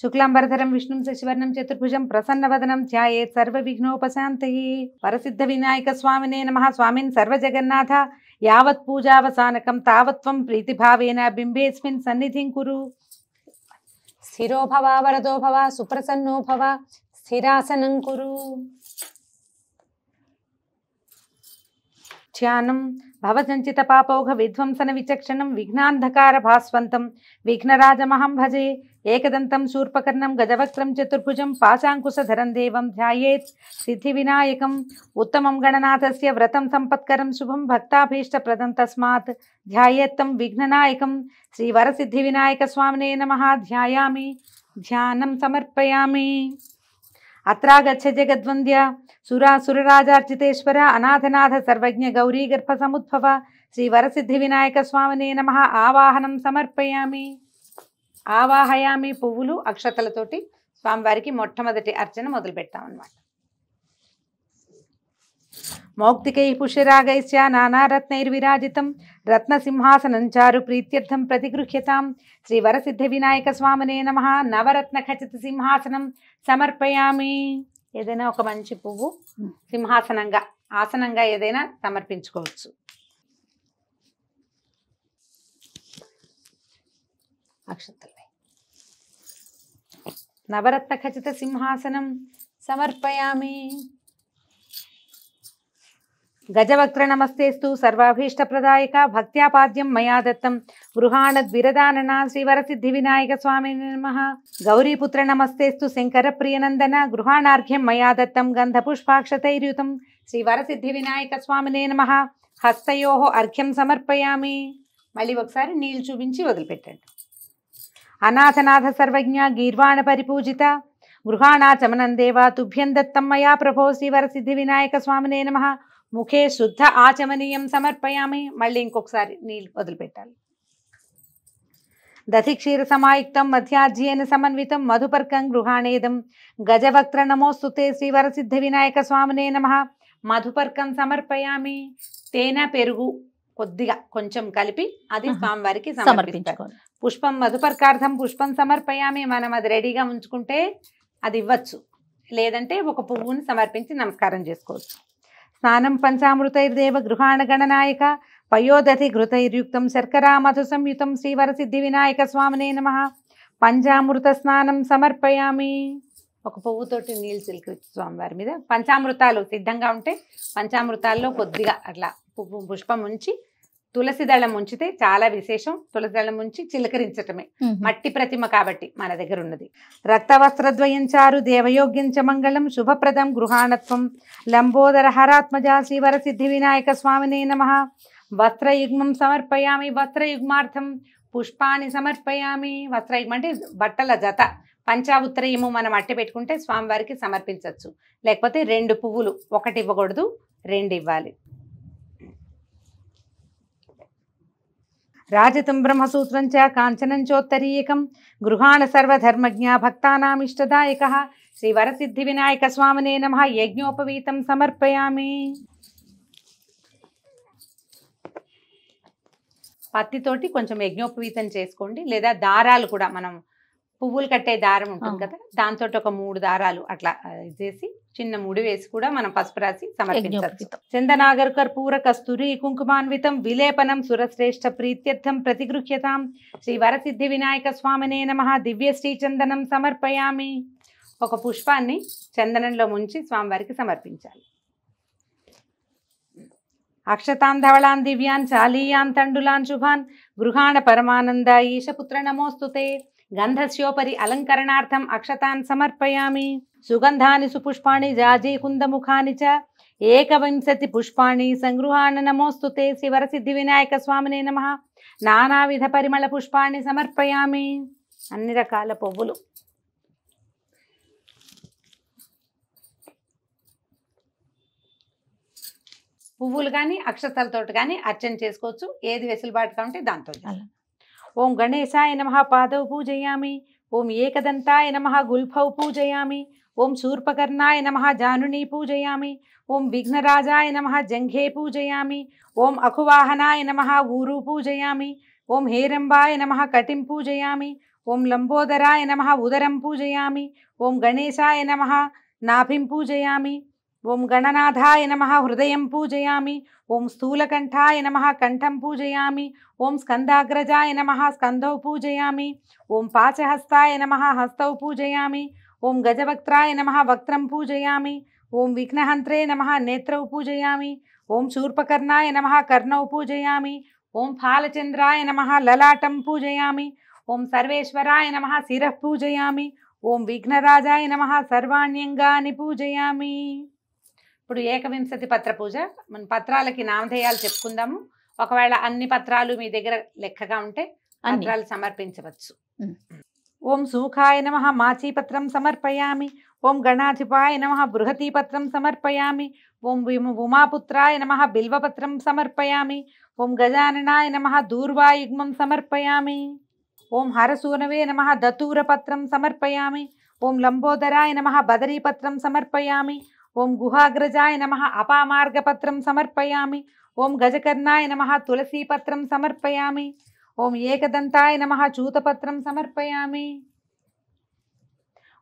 శుక్లాంబరధరం విష్ణుం శశివర్ణం చతుర్భుజం ప్రసన్నవదనం ధ్యాయేత్ సర్వ విఘ్నోపశాంతయే. వరసిద్ధ వినాయక స్వామినే నమః. స్వామిన్ సర్వజగన్నాథ యావత్ పూజావసానకం తావత్వం ప్రీతిభావేన బింబేస్మిన్ సన్నిధిం కురు. స్థిరో భవ వరదో భవ సుప్రసన్నో భవ స్థిరాసనం కురు. ధ్యానం భవసంచిత పాపౌఘ విధ్వంసన విచక్షణం విఘ్నాంధకార భాస్వంతం విఘ్నరాజమహం భజే ఏకదంతం శూర్పకర్ణం గజవక్త్రం చతుర్భుజం పాశాంకుశధరం దేవం ధ్యాయేత్ సిద్ధి వినాయకం ఉత్తమం గణనాథస్య వ్రతం సంపత్కరం శుభం భక్తాభీష్టప్రదం తస్మాత్ ధ్యాయేత్తం విఘ్ననాయకం శ్రీవరసిద్ధి వినాయక స్వామినే నమః ధ్యాయామి ధ్యానం సమర్పయామి. అత్రాగచ్చ జగద్వంద్య సురాసురరాజార్చితేశ్వర అనాథనాథ సర్వజ్ఞ గౌరీ గర్భ సముద్భవ శ్రీ వరసిద్ధి వినాయక స్వామినే నమః ఆవాహనం సమర్పయామి. ఆవాహయామి పువ్వులు అక్షతలతోటి స్వామివారికి మొట్టమొదటి అర్చన మొదలు పెడతామన్నమాట. మౌక్తికై పుష్యరాగైశ్చ నానారత్నైర్విరాజితం రత్నసింహాసనం చారు ప్రీత్యర్థం ప్రతిగృహ్యతాం శ్రీ వరసిద్ధి వినాయక స్వామినే నమః నవరత్న ఖచిత సింహాసనం సమర్పయామి. ఏదైనా ఒక మంచి పువ్వు సింహాసనంగా ఆసనంగా ఏదైనా సమర్పించుకోవచ్చు. అక్షతలై నవరత్న ఖచిత సింహాసనం సమర్పయామి. గజవక్త్ర నమస్తేస్తు సర్వాభీష్టప్రదాయక భక్త్యాపాద్యం మయా దత్తం గృహాణద్విరదానన శ్రీవరసిద్ధి వినాయక స్వామినే నమః. గౌరీపుత్ర నమస్తేస్తు శంకర ప్రియనందన గృహాణార్ఘ్యం మయా దత్తం గంధపుష్పాక్షతైర్యుతం శ్రీవరసిద్ధి వినాయక స్వామినే నమః. హస్తయోః అర్ఘ్యం సమర్పయామి. మళ్ళీ ఒకసారి నీళ్లు చూపించి వదిలిపెట్టండి. అనాథనాథ సర్వజ్ఞ గీర్వాణ పరిపూజిత గృహాణాచమనం దేవా తుభ్యం దత్తం మయా ప్రభో శ్రీవరసిద్ధి వినాయక స్వామినే నమః. ముఖే శుద్ధ ఆచమనీయం సమర్పయామి. మళ్ళీ ఇంకొకసారి నీళ్ళు వదిలిపెట్టాలి. దధిక్షీర సమాయుక్తం మధ్యాజ్యేన సమన్వితం మధుపర్కం గృహాణేదం గజవక్త్ర నమోస్తుతే శ్రీవరసిద్ధి వినాయక స్వామినే నమః. మధుపర్కం సమర్పయామి. తేనె పెరుగు కొద్దిగా కొంచెం కలిపి అది స్వామివారికి సమర్పించాలి. పుష్పం మధుపర్కార్థం పుష్పం సమర్పయామి. మనం అది రెడీగా ఉంచుకుంటే అది ఇవ్వచ్చు, లేదంటే ఒక పువ్వుని సమర్పించి నమస్కారం చేసుకోవచ్చు. స్నానం పంచామృతైర్దేవ గృహాణ గణనాయక పయోదధి ఘృతైర్యుక్తం శర్కరా మధు సంయుతం శ్రీవరసిద్ధి వినాయక స్వామినే నమః. పంచామృత స్నానం సమర్పయామి. ఒక పువ్వుతోటి నీళ్ళు చిలికి స్వామివారి మీద పంచామృతాలు సిద్ధంగా ఉంటే పంచామృతాల్లో కొద్దిగా అట్లా పుష్పం ఉంచి తులసి దళం ఉంచితే చాలా విశేషం. తులసి దళం ఉంచి చిలకరించటమే. మట్టి ప్రతిమ కాబట్టి మన దగ్గర ఉన్నది. రక్తవస్త్రద్వయం చారు దేవయోగ్యం చ మంగళం శుభప్రదం గృహాణత్వం లంబోదర హరాత్మజ శ్రీవరసిద్ధి వినాయక స్వామినే నమః. వస్త్రయుగ్మం సమర్పయామి. వస్త్రయుగ్మార్థం పుష్పాన్ని సమర్పయామి. వస్త్రయుగ్మం అంటే బట్టల జత. పంచావుత్రయము మనం అట్టి పెట్టుకుంటే స్వామివారికి సమర్పించవచ్చు. లేకపోతే 2 పువ్వులు, ఒకటి ఇవ్వకూడదు, 2 ఇవ్వాలి. రాజతం బ్రహ్మసూత్రం చ కాంచనం చోత్తరీయకం గృహాణ సర్వధర్మజ్ఞ భక్తానామిష్టదాయక శ్రీవరసిద్ధి వినాయక స్వామినే నమః. యజ్ఞోపవీతం సమర్పయామి. పత్తితోటి కొంచెం యజ్ఞోపవీతం చేసుకోండి, లేదా దారాలు కూడా మనం పువ్వులు కట్టే దారం ఉంటుంది కదా, దాంతో ఒక 3 దారాలు అట్లా చేసి చిన్న ముడి వేసి కూడా మనం పసుపు రాసి సమర్పించవచ్చు. చందనాగర్ కర్పూర కస్తూరి కుంకుమాన్వితం విలేపనం సురశ్రేష్ఠ ప్రీత్యర్థం ప్రతిగృహ్యతాం శ్రీ వరసిద్ధి వినాయక స్వామినే నమః. దివ్య శ్రీ చందనం సమర్పయామి. ఒక పుష్పాన్ని చందనంలో ముంచి స్వామివారికి సమర్పించాలి. అక్షతాన్ ధవళాన్ దివ్యాన్ చాలీయాన్ తండులాన్ శుభాన్ గృహాణ పరమానంద ఈశపుత్ర నమోస్తుతే గంధస్యోపరి అలంకరణార్థం అక్షతాన్ సమర్పయామి. సుగంధాని సుపుష్పాణి జాజీ కుందముఖాని చ ఏకవింశతి పుష్పాణి సంగృహాణ నమోస్తుతే శ్రీవరసిద్ధి వినాయక స్వామినే నమః. నానావిధ పరిమళ పుష్పాన్ని సమర్పయామి. అన్ని రకాల పువ్వులు. పువ్వులు కానీ అక్షతలతో కానీ అర్చన చేసుకోవచ్చు. ఏది వెసులుబాటుగా ఉంటే దాంతో. ఓం గణేశాయ నమః పాదౌ పూజయామి. ఓం ఏకదంతాయ నమః గుల్ఫౌ పూజయామి. ఓం శూర్పకర్ణాయ నమః జానుని పూజయామి. ఓం విఘ్నరాజాయ నమః జంఘే పూజయామి. ఓం అఖువాహనాయ నమః ఊరు పూజయామి. ఓం హేరంబాయ నమః కటిం పూజయామి. ఓం లంబోదరాయ నమః ఉదరం పూజయామి. ఓం గణేశాయ నమః నాభిం పూజయామి. ఓం గణనాథాయ నమః హృదయం పూజయామి. ఓం స్థూలకంఠాయ నమః కంఠం పూజయామి. ఓం స్కందాగ్రజాయ నమః స్కంధౌ పూజయామి. ఓం పాచహస్తాయ నమః హస్తౌ పూజయామి. ఓం గజవక్త్రాయ నమః వక్త్రం పూజయామి. ఓం విఘ్నహంత్రే నమః నేత్రౌ పూజయామి. ఓం శూర్పకర్ణాయ నమః కర్ణౌ పూజయామి. ఓం ఫాలచంద్రాయ నమః లలాటం పూజయామి. ఓం సర్వేశ్వరాయ నమః శిరః పూజయామి. ఓం విఘ్నరాజాయ నమః సర్వాణ్యంగాని పూజయామి. ఇప్పుడు ఏకవింశతి పత్ర పూజ. మన పత్రాలకి నామధేయాలు చెప్పుకుందాము. ఒకవేళ అన్ని పత్రాలు మీ దగ్గర లెక్కగా ఉంటే పత్రాలు సమర్పించవచ్చు. ఓం సూఖాయ నమః మాచీపత్రం సమర్పయామి. ఓం గణాధిపాయ నమః బృహతీపత్రం సమర్పయామి. ఓం ఉమాపుత్రాయ నమః బిల్వపత్రం సమర్పయామి. ఓం గజాననాయ నమః దూర్వాయుగ్మం సమర్పయామి. ఓం హరసూనవే నమః దతూరపత్రం సమర్పయామి. ఓం లంబోదరాయ నమః బదరీపత్రం సమర్పయామి. ఓం గుహాగ్రజాయ నమః అపామార్గపత్రం సమర్పయామి. ఓం గజకర్ణాయ నమః తులసీపత్రం సమర్పయామి. ఓం ఏకదంతాయ నమః చూతపత్రం సమర్పయామి.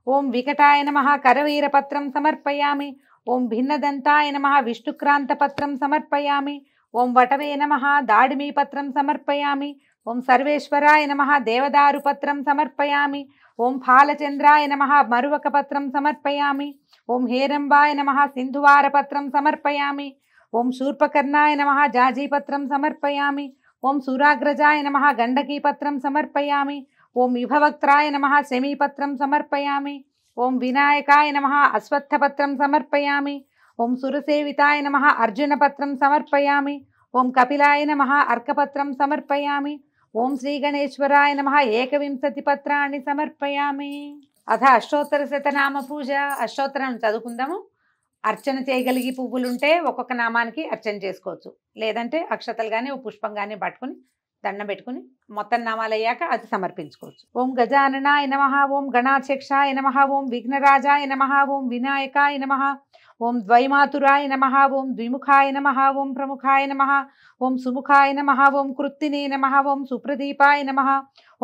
ఓం వికటాయ నమః కరవీరపత్రం సమర్పయామి. ఓం భిన్నదంతాయ నమః విష్ణుక్రాంతపత్రం సమర్పయామి. ఓం వటవే నమః దాడిమీపత్రం సమర్పయామి. ఓం సర్వేశ్వరాయ నమః దేవదారుపత్రం సమర్పయామి. ఓం ఫాలచంద్రాయ నమః మరువకపత్రం సమర్పయామి. ఓం హేరంబాయ నమః సింధువారపత్రం సమర్పయామి. ఓం శూర్పకర్ణాయ నమః జాజీపత్రం సమర్పయామి. ఓం సురాగ్రజాయ నమః గండకీపత్రం సమర్పయామి. ఓం విభవక్త్రాయ నమః శమీపత్రం సమర్పయామి. ఓం వినాయకాయ నమః అశ్వత్థపత్రం సమర్పయామి. ఓం సురసేవితాయ నమః అర్జునపత్రం సమర్పయామి. ఓం కపిలాయ నమః అర్కపత్రం సమర్పయామి. ఓం శ్రీగణేశ్వరాయ నమః ఏకవింశతి పత్రాన్ని సమర్పయామి. అథ అష్టోత్తర శతనామ పూజ. అష్టోత్తరం చదువుకుందాము. అర్చన చేయగలిగి పువ్వులుంటే ఒక్కొక్క నామానికి అర్చన చేసుకోవచ్చు. లేదంటే అక్షతలు కానీ ఓ పుష్పం కానీ పట్టుకుని దండం పెట్టుకుని మొత్తం నామాలు అయ్యాక అది సమర్పించుకోవచ్చు. ఓం గజాననాయ నమః. ఓం గణాధ్యక్షాయ నమః. ఓం విఘ్నరాజాయ నమః. ఓం వినాయకాయ నమః. ఓం ద్వైమాతురాయ నమః. ఓం ద్విముఖాయ నమః. ఓం ప్రముఖాయ నమః. ఓం సుముఖాయ నమః. ఓం కృత్తినే నమః. ఓం సుప్రదీపాయ నమః.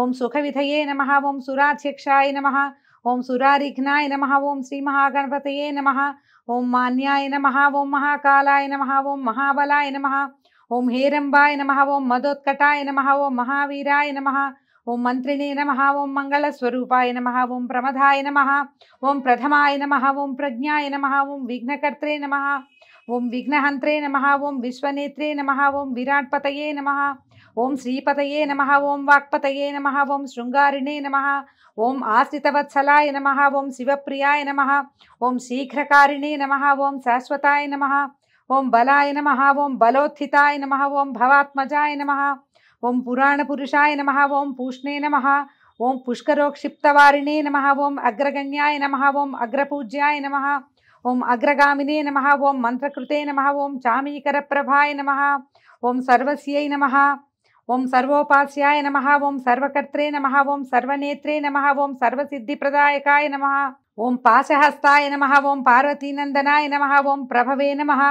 ఓం సుఖవిధయే నమః. ఓం సురాధ్యక్షాయ నమః. ఓం సురారిఘ్నాయ నమః. ఓం శ్రీ మహాగణపతయే నమః. ఓం మాన్యాయ నమః. ఓం మహాకాలాయ నమః. ఓం మహాబలాయ నమః. ఓం హేరంబాయ నమః. ఓం మదోత్కటాయ నమః. ఓం మహావీరాయ నమః. ఓం మంత్రిణే నమః. ఓం మంగళస్వరూపాయ నమః. ఓం ప్రమదాయ నమః. ఓం ప్రథమాయ నమః. ఓం ప్రజ్ఞాయ నమః. ఓం విఘ్నకర్త్రే నమః. ఓం విఘ్నహంత్రే నమః. ఓం విశ్వనేత్రే నమః. ఓం విరాట్పతయే నమః. ఓం శ్రీపతయే నమః. ఓం వాక్పతయే నమః. ఓం శృంగారిణే నమః. ఓం ఆశ్రితవత్సలాయ నమః. ఓం శివప్రియాయ నమః. ఓం శీఘ్రకారిణే నమః. ఓం శాశ్వతాయ నమః. ఓం బలాయ నమః. ఓం బలోత్థితాయ నమః. ఓం భవాత్మజాయ నమః. ఓం పురాణపురుషాయ నమః. ఓం పూష్ణే నమః. ఓం పుష్కరోక్షిప్తవారిణే నమః. ఓం అగ్రగణ్యాయ నమః. ఓం అగ్రపూజ్యాయ నమః. ఓం అగ్రగామినే నమః. ఓం మంత్రకృతే నమః. ఓం చామీకరప్రభాయ నమః. ఓం సర్వస్యై నమః. ఓం సర్వోపాస్యాయ నమః. ఓం సర్వకర్త్రే నమః. ఓం సర్వనేత్రే నమః. ఓం సర్వసిద్ధిప్రదాయకాయ నమః. ఓం పాశహస్తాయ నమః. ఓం పార్వతీనందనాయ నమః. ఓం ప్రభవే నమః.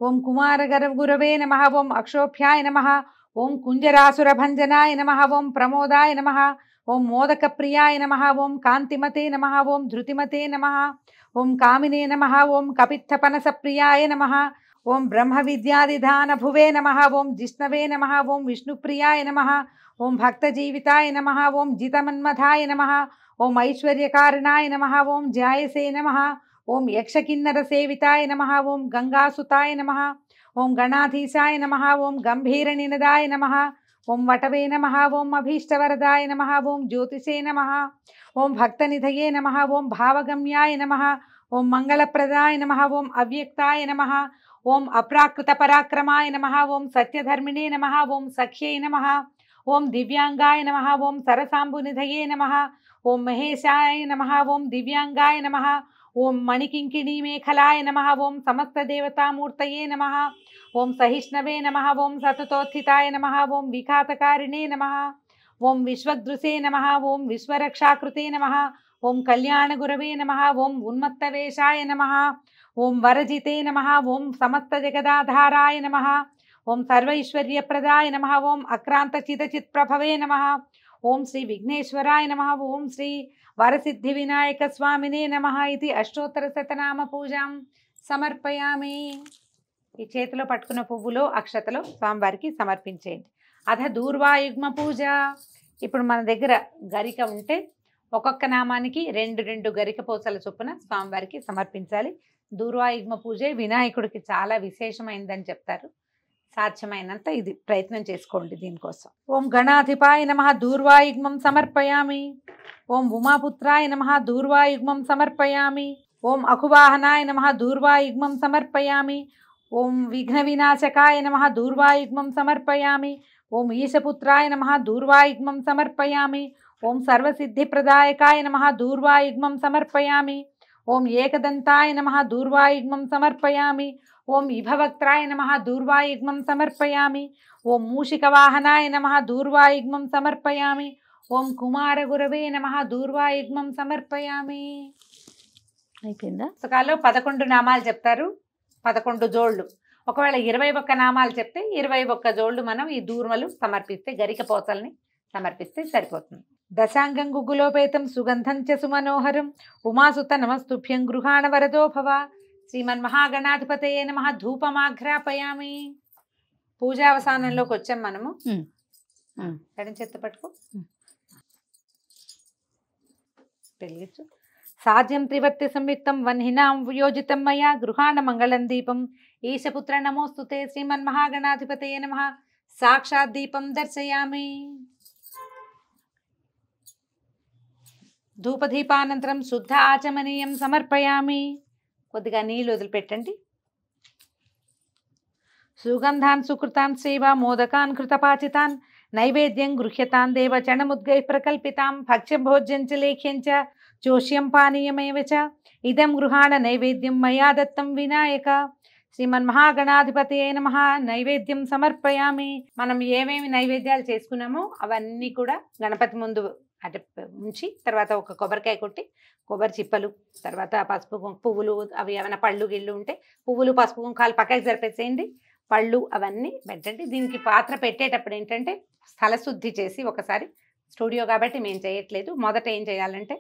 ఓం కుమారగురవే నమః. ఓం అక్షోభ్యాయ నమః. ఓం కుంజరాసురభంజనాయ నమః. ఓం ప్రమోదాయ నమః. ఓం మోదకప్రియాయ నమః. ఓం కాంతిమతే నమః. ఓం ధృతిమతే నమః. ఓం కామినే నమః. ఓం కపిత్తపనసప్రియాయ నమః. ఓం బ్రహ్మ విద్యాదిధాన భువే నమః. ఓం జిష్ణవే నమః. ఓం విష్ణుప్రియాయ నమః. ఓం భక్తజీవితాయ నమః. ఓం జితమన్మథాయ నమః. ఓం ఐశ్వర్యకారణాయ నమః. ఓం జాయసే నమః. ఓం యక్షకిన్నర సేవితాయ నమః. ఓం గంగాసుతాయ నమః. ఓం గణాధీశాయ నమః. ఓం గంభీరనినదాయ నమః. ఓం వటవే నమః. ఓం అభీష్టవరదాయ నమః. ఓం జ్యోతిషే నమః. ఓం భక్తనిధయే నమః. ఓం భావగమ్యాయ నమః. ఓం మంగళప్రదాయ నమః. ఓం అవ్యక్తాయ నమః. ఓం అప్రాకృత పరాక్రమాయ నమః. ఓం సత్యధర్మిణే నమః. ఓం సఖ్యై నమః. ఓం దివ్యాంగాయ నమః. ఓం సరసాంబునిధయే నమః. ఓం మహేశాయ నమః. ఓం దివ్యాంగాయ నమః. ఓం మణికింకిణీ మేఖలాయ నమః. ఓం సమస్త దేవతామూర్తయే నమః. ఓం సహిష్ణవే నమః. ఓం సతతోత్థితాయ నమః. ఓం విఘాతకారిణే నమః. ఓం విశ్వదృశే నమః. ఓం విశ్వరక్షాకృతే నమః. ఓం కళ్యాణగురవే నమః. ఓం ఉన్మత్తవేషాయ నమః. ఓం వరజితే నమః. ఓం సమస్త జగదాధారాయ నమః. ఓం సర్వైశ్వర్యప్రదాయ నమః. ఓం అక్రాంతచితచిత్ప్రభవే నమః. ఓం శ్రీ విఘ్నేశ్వరాయ నమః. ఓం శ్రీ వరసిద్ధి వినాయక స్వామినే నమః. ఇది అష్టోత్తర శతనామ పూజాం సమర్పయామి. ఈ చేతిలో పట్టుకున్న పువ్వులో అక్షతలో స్వామివారికి సమర్పించేయండి. అథ దూర్వాయుగ్మ పూజ. ఇప్పుడు మన దగ్గర గరిక ఉంటే ఒక్కొక్క నామానికి 2 గరిక పూసల చొప్పున స్వామివారికి సమర్పించాలి. దూర్వాయుగ్మ పూజే వినాయకుడికి చాలా విశేషమైందని చెప్తారు. సాధ్యమైనంత ఇది ప్రయత్నం చేసుకోండి దీనికోసం. ఓం గణాధిపాయ నమః దూర్వాయుగ్మం సమర్పయామి. ఓం ఉమాపుత్రాయ నమః దూర్వాయుగ్మం సమర్పయామి. ఓం అకువాహనాయ నమః దూర్వాయుగ్మం సమర్పయామి. ఓం విఘ్న వినాశకాయ నమః దూర్వాయుగ్మం సమర్పయామి. ఓం ఈశపుత్రాయ నమః దూర్వాయుగ్మం సమర్పయామి. ఓం సర్వసిద్ధిప్రదాయకాయ నమః దూర్వాయుగ్మం సమర్పయామి. ఓం ఏకదంతాయ నమః దూర్వాయుగ్మం సమర్పయామి. ఓం విభవక్త్రాయ నమః దూర్వాయుగ్మం సమర్పయామి. ఓం మూషికవాహనాయ నమః దూర్వాయుగ్మం సమర్పయామి. ఓం కుమారగురవే నమః దూర్వాయుగ్మం సమర్పయామి.
అయిపోయిందా?
పుస్తకాల్లో 11 నామాలు చెప్తారు, 11 జోళ్ళు. ఒకవేళ 21 నామాలు చెప్తే 21 జోళ్ళు మనం ఈ దూర్మలు సమర్పిస్తే, గరిక పోతల్ని సమర్పిస్తే సరిపోతుంది. దశాంగం గుగులోపేతం సుగంధం చ సుమనోహరం ఉమాసుత నమస్తుభ్యం గృహాణ వరదో భవ. శ్రీమన్మహాగణాధిపతయే నమః ధూపమాఘ్రాపయామి. పూజావసానంలోకి వచ్చాం మనము. ఎడం చేత్తో పట్టుకో, వెలిగించు. సాధ్యం త్రివర్తి సంయుక్తం వన్హినాం వియోజితం మయా గృహాణ మంగళం దీపం. ఈశపుత్ర నమోస్తుతే శ్రీమన్మహాగణాధిపతయే నమః. సాక్షాత్ దీపం దర్శయామి. ధూపదీపానంతరం శుద్ధ ఆచమనీయం సమర్పయామి. కొద్దిగా నీళ్ళు వదిలిపెట్టండి. సుగంధాన్ సుకృతాన్ సేవా మోదకాన్ కృతపాచితాన్ నైవేద్యం గృహ్యతాన్ దేవ చణముద్గై ప్రకల్పితాం భక్ష్యం భోజ్యం చ లేఖ్యం చ జోష్యం పానీయమేవ చ ఇదం గృహాణ నైవేద్యం మయా దత్తం వినాయక. శ్రీమన్మహాగణాధిపతయే నమః. నైవేద్యం సమర్పయామి. మనం ఏమేమి నైవేద్యాలు చేసుకున్నామో అవన్నీ కూడా గణపతి ముందు అంటే ఉంచి, తర్వాత ఒక కొబ్బరికాయ కొట్టి, కొబ్బరి చిప్పలు, తర్వాత పసుపు పువ్వులు, అవి ఏమైనా పళ్ళు గిళ్ళు ఉంటే పువ్వులు పసుపు కుంకాలు పక్కకి జరిపేసేయండి. పళ్ళు అవన్నీ పెట్టండి. దీనికి పాత్ర పెట్టేటప్పుడు ఏంటంటే స్థలశుద్ధి చేసి, ఒకసారి స్టూడియో కాబట్టి మేము చేయట్లేదు, మొదట ఏం చేయాలంటే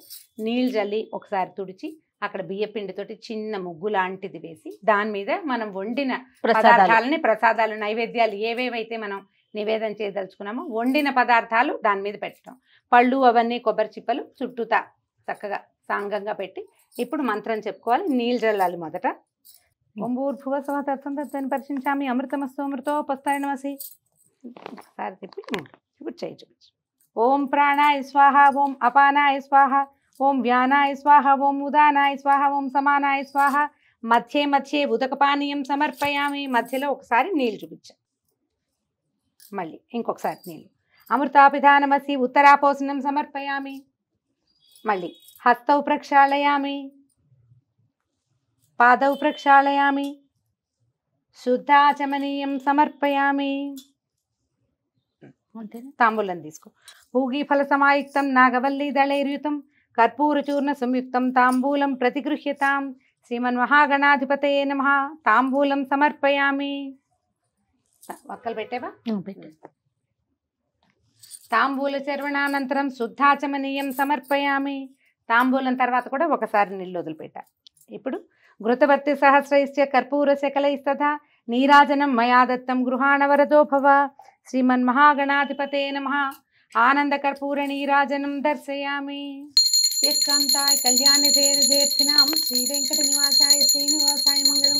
నీళ్ళు జల్లి ఒకసారి తుడిచి అక్కడ బియ్యపిండితోటి చిన్న ముగ్గు లాంటిది వేసి దాని మీద మనం వండిన పదార్థాలని, ప్రసాదాలు, నైవేద్యాలు ఏవేవైతే మనం నివేదన చేయదలుచుకున్నామో వండిన పదార్థాలు దాని మీద పెట్టడం. పళ్ళు అవన్నీ కొబ్బరి చిప్పలు చుట్టూతా చక్కగా సాంగంగా పెట్టి ఇప్పుడు మంత్రం చెప్పుకోవాలి. నీళ్ళు జల్లాలి మొదట. ఓం భూర్భువ స్వః తత్సంతత్వాన్ని పరిశించామి అమృతమస్తు అమృతోపస్తాయ నమసి. ఒకసారి తిప్పి ఇప్పుడు చేయి చూపించు. ఓం ప్రాణాయ స్వాహ. ఓం అపానాయ స్వాహ. ఓం వ్యానాయ స్వాహ. ఓం ఉదానాయ స్వాహ. ఓం సమానాయ స్వాహ. మధ్యే మధ్యే ఉదకపానీయం సమర్పయామి. మధ్యలో ఒకసారి నీళ్ళు చూపించాం, మళ్ళీ ఇంకొకసారి నీళ్ళు. అమృతాపిధానమసి ఉత్తరాపోసనం సమర్పయామి. మళ్ళీ హస్తౌ ప్రక్షాళయామి, పాదౌ ప్రక్షాళయామి, శుద్ధాచమనీయం సమర్పయామి. తాంబూలం తీసుకో. పూగీఫల సమాయుక్తం నాగవల్లీ దళైర్యుతం కర్పూరచూర్ణ సంయుక్తం తాంబూలం ప్రతిగృహ్యతాం. శ్రీమన్మహాగణాధిపతయే నమః. తాంబూలం సమర్పయామి. ఒక్కలు పెట్టేవా? తాంబూల చర్వణానంతరం శుద్ధాచమనీయం సమర్పయామి. తాంబూలం తర్వాత కూడా ఒకసారి నీళ్ళు వదిలిపెట్టాలి. ఇప్పుడు ఘృతవర్తి సహస్రైశ్చ కర్పూర శకలైస్తథా నీరాజనం మయా దత్తం గృహాణ వరదో భవ. శ్రీమన్మహాగణాధిపతయే నమః. ఆనంద కర్పూర నీరాజనం దర్శయామి. ఏకాంతాయ కళ్యాణి జయర్థినాం శ్రీ వెంకట నివాసాయ శ్రీనివాసాయ మంగళం.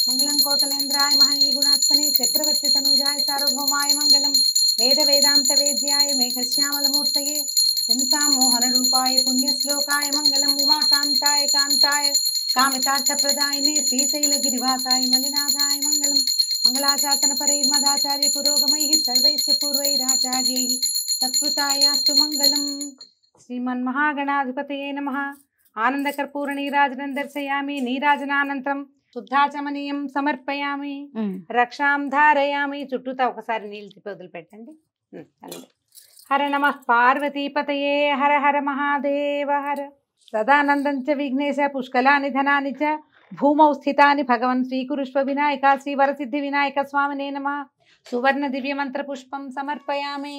మంగళం కోసలేంద్రాయ మహనీయ గుణాత్మనే చక్రవర్తి తనుజాయ సార్వభౌమాయ మంగళం. వేద వేదాంత వేద్యాయ మేఘశ్యామలమూర్తయే పుంసాం మోహన రూపాయ పుణ్యశ్లోకాయ మంగళం. ఉమాకాంతాయ కాంతాయ కామితార్థప్రదాయినే శ్రీశైలగిరివాసాయ మలినాథాయ మంగళం. మంగళాశాసన పరైర్మదాచార్య పురోగమై సర్వైశ్చ పూర్వైరాచార్యై సత్కృతాయాస్తు మంగళం. శ్రీమన్మహాగణాధిపతయే నమః. ఆనందకర్పూర నీరాజనం దర్శయామి. నీరాజనానంతరం శుద్ధాచమనీయం సమర్పయామి. రక్షాం ధారయామి. చుట్టూతా ఒకసారి నీళ్ళు తిప్పి వదిలిపెట్టండి. హర నమః పార్వతీపతయే. హర హర మహాదేవ హర. సదానందం చ విఘ్నేశ పుష్కలాని ధనాని చ భూమౌ స్థితాని భగవన్ స్వీకురుష్వ వినాయక. శ్రీ వరసిద్ధి వినాయక స్వామినే నమః. సువర్ణ దివ్యమంత్ర పుష్పం సమర్పయామి.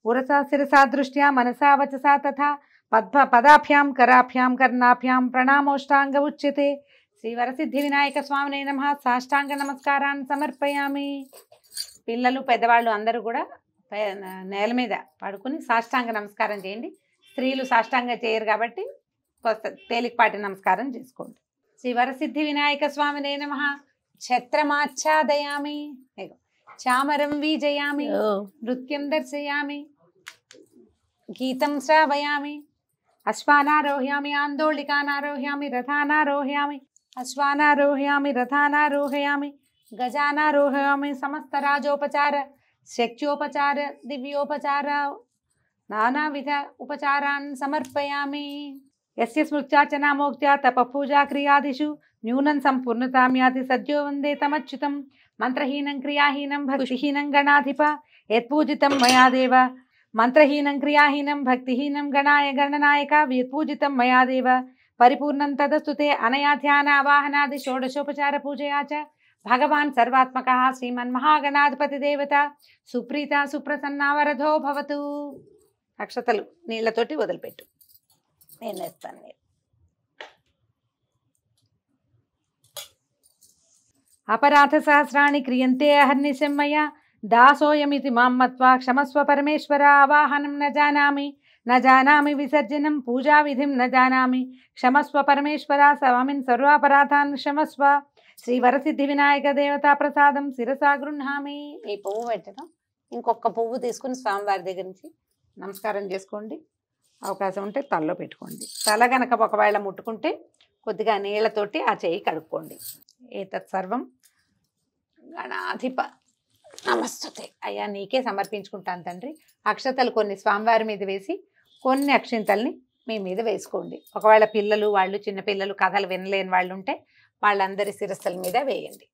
ఉరసా శిరసా దృష్ట్యా మనసా వచసా తథా పదాభ్యాం కరాభ్యాం కర్ణాభ్యాం ప్రణామోష్టాంగ ఉచ్యతే. శ్రీ వరసిద్ధి వినాయక స్వామినే నమః. సాష్టాంగ నమస్కారాన్ని సమర్పయామి. పిల్లలు పెద్దవాళ్ళు అందరూ కూడా నేల మీద పడుకుని సాష్టాంగ నమస్కారం చేయండి. స్త్రీలు సాష్టాంగ చేయరు కాబట్టి తేలికపాటి నమస్కారం చేసుకోండి. శ్రీ వరసిద్ధి వినాయక స్వామినే నమః. ఛత్రమాచ్ఛాదయామి, చామరం వీజయామి, నృత్యం దర్శయామి, గీతం శ్రావయామి, అశ్వానారోహయామి, ఆందోళికానారోహయామి, రథానారోహయామి, అశ్వానారోహయామి, రథానారోహయామి, గజానారోహయామి, సమస్త రాజోపచార, శక్త్యోపచార, దివ్యోపచార, నానావిధ ఉపచారాన్ సమర్పయామి. యస్య స్మృత్యార్చనా మోక్త్యా తపపూజా క్రియాదిషు న్యూనం సంపూర్ణతాం యాతి సద్యో వందే తమచ్యుతం. మంత్రహీనం క్రియాహీనం భక్తిహీనం గణాధిప యత్పూజితం మయా దేవ. మంత్రహీనం క్రియాహీనం భక్తిహీనం గణాయ గణనాయక యత్పూజితం మయా దేవ. పరిపూర్ణం తదస్తుతే అనయా ధ్యానావాహనాది షోడశోపచార పూజయా చ భగవాన్ సర్వాత్మకః శ్రీమన్మహాగణాధిపతి దేవత సుప్రీత సుప్రసన్నా వరదో భవతు. అక్షతలు నీళ్లతోటి వదిలిపెట్టు, నేను వేస్తాను. అపరాధ సహస్రాణి క్రియంతే అహర్నిశం మయా దాసోయమితి మాం మత్వా క్షమస్వ పరమేశ్వర. ఆవాహనం న జానామి విసర్జనం పూజా విధిం న జానామి క్షమస్వ పరమేశ్వర. స్వామిన్ సర్వాపరాధాన్ క్షమస్వ. శ్రీ వరసిద్ధి వినాయక దేవతా ప్రసాదం శిరసా గృహ్ణామి. ఈ పువ్వు పెట్టడం, ఇంకొక పువ్వు తీసుకుని స్వామివారి దగ్గర నుంచి నమస్కారం చేసుకోండి. అవకాశం ఉంటే తలలో పెట్టుకోండి. తల గనక ఒకవేళ ముట్టుకుంటే కొద్దిగా నీళ్లతోటి ఆ చేయి కడుక్కోండి. ఏతత్ సర్వం గణాధిప నమస్తుతే. అయ్యా నీకే సమర్పించుకుంటాను తండ్రి. అక్షతలు కొన్ని స్వామివారి మీద వేసి కొన్ని అక్షింతల్ని మీ మీద వేసుకోండి. ఒకవేళ పిల్లలు వాళ్ళు చిన్నపిల్లలు కథలు వినలేని వాళ్ళు ఉంటే వాళ్ళందరి శిరస్సుల మీద వేయండి.